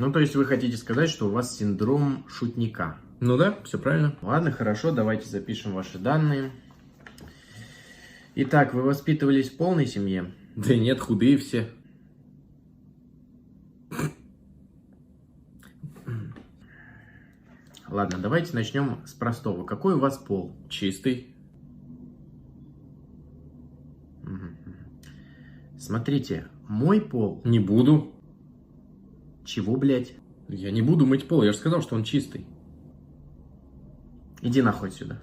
Ну, то есть вы хотите сказать, что у вас синдром шутника? Ну да, все правильно. Ладно, хорошо, давайте запишем ваши данные. Итак, вы воспитывались в полной семье? Да нет, худые все. Ладно, давайте начнем с простого. Какой у вас пол? Чистый. Смотрите, мой пол... Не буду. Чего, блядь? Я не буду мыть пол, я же сказал, что он чистый. Иди нахуй отсюда.